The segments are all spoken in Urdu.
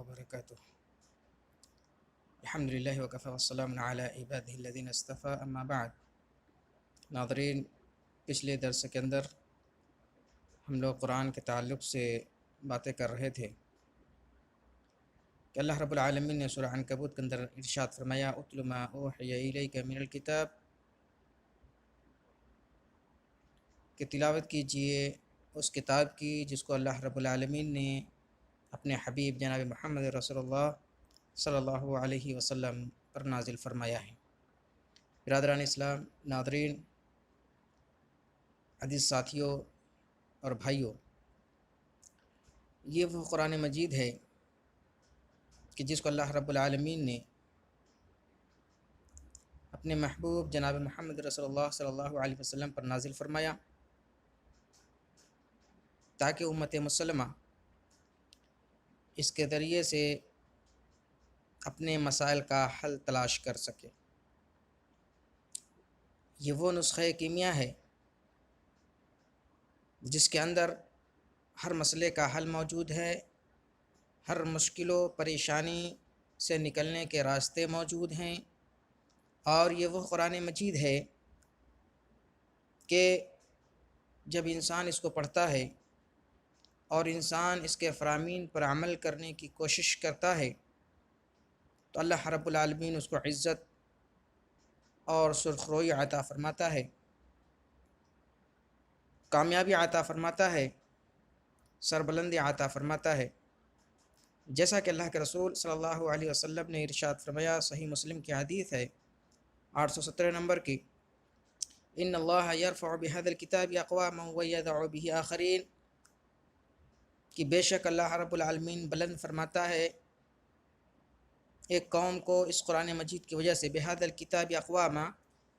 وبرکاتہ۔ الحمد للہ وکفی والسلام علی عبادہ الذین اصطفی، اما بعد۔ ناظرین، پچھلے درس کے اندر ہم لوگ قرآن کے تعلق سے باتیں کر رہے تھے کہ اللہ رب العالمین نے سورہ عنکبوت کے اندر ارشاد فرمایا اتل ما اوحی الیک من الکتاب، کہ تلاوت کیجئے اس کتاب کی جس کو اللہ رب العالمین نے اپنے حبیب جناب محمد رسول اللہ صلی اللہ علیہ وسلم پر نازل فرمایا ہے۔ برادران اسلام، ناظرین، عزیز ساتھیوں اور بھائیوں، یہ وہ قرآن مجید ہے کہ جس کو اللہ رب العالمین نے اپنے محبوب جناب محمد رسول اللہ صلی اللہ علیہ وسلم پر نازل فرمایا تاکہ امت مسلمہ اس کے ذریعے سے اپنے مسائل کا حل تلاش کر سکے۔ یہ وہ نسخہ کیمیا ہے جس کے اندر ہر مسئلے کا حل موجود ہے، ہر مشکل و پریشانی سے نکلنے کے راستے موجود ہیں، اور یہ وہ قرآن مجید ہے کہ جب انسان اس کو پڑھتا ہے اور انسان اس کے فرامین پر عمل کرنے کی کوشش کرتا ہے تو اللہ رب العالمین اس کو عزت اور سرخروئی عطا فرماتا ہے، کامیابی عطا فرماتا ہے، سربلندی عطا فرماتا ہے، جیسا کہ اللہ کے رسول صلی اللہ علیہ وسلم نے ارشاد فرمایا، صحیح مسلم کی حدیث ہے 817 نمبر کی، ان اللہ یرفع بهذا الکتاب اقواما ویضع به آخرین، کہ بے شک اللہ رب العالمین بلند فرماتا ہے ایک قوم کو اس قرآن مجید کی وجہ سے، بهذا الکتاب اقواما،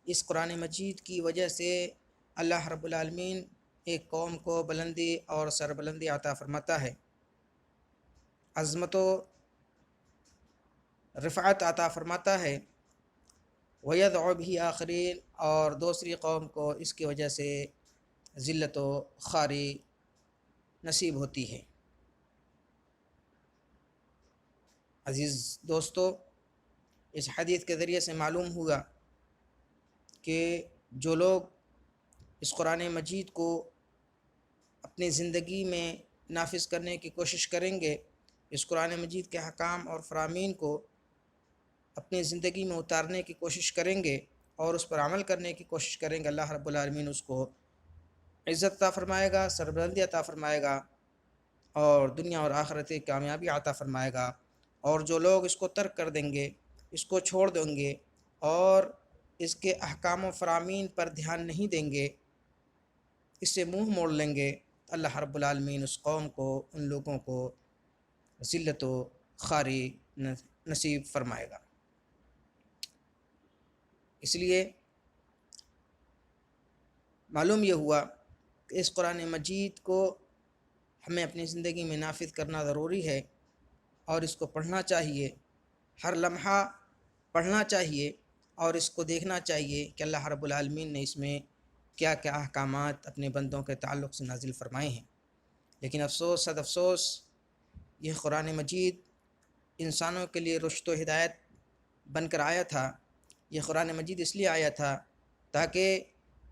اس قرآن مجید کی وجہ سے اللہ رب العالمین ایک قوم کو بلندی اور سربلندی عطا فرماتا ہے، عظمت و رفعت عطا فرماتا ہے، وَيَضْعُ بِهِ آخرین، اور دوسری قوم کو اس کی وجہ سے ذلت و خواری نصیب ہوتی ہے۔ عزیز دوستو، اس حدیث کے ذریعے سے معلوم ہوا کہ جو لوگ اس قرآن مجید کو اپنی زندگی میں نافذ کرنے کی کوشش کریں گے، اس قرآن مجید کے احکام اور فرامین کو اپنی زندگی میں اتارنے کی کوشش کریں گے اور اس پر عمل کرنے کی کوشش کریں گے، اللہ رب العالمین اس کو عزت عطا فرمائے گا، سربلندی عطا فرمائے گا، اور دنیا اور آخرت کی کامیابی عطا فرمائے گا۔ اور جو لوگ اس کو ترک کر دیں گے، اس کو چھوڑ دیں گے اور اس کے احکام و فرامین پر دھیان نہیں دیں گے، اس سے منہ موڑ لیں گے، اللہ رب العالمین اس قوم کو، ان لوگوں کو ذلت و خواری نصیب فرمائے گا۔ اس لیے معلوم یہ ہوا کہ اس قرآن مجید کو ہمیں اپنی زندگی میں نافذ کرنا ضروری ہے، اور اس کو پڑھنا چاہیے، ہر لمحہ پڑھنا چاہیے، اور اس کو دیکھنا چاہیے کہ اللہ رب العالمین نے اس میں کیا کیا احکامات اپنے بندوں کے تعلق سے نازل فرمائے ہیں۔ لیکن افسوس، صد افسوس، یہ قرآن مجید انسانوں کے لیے رشد و ہدایت بن کر آیا تھا۔ یہ قرآن مجید اس لیے آیا تھا تاکہ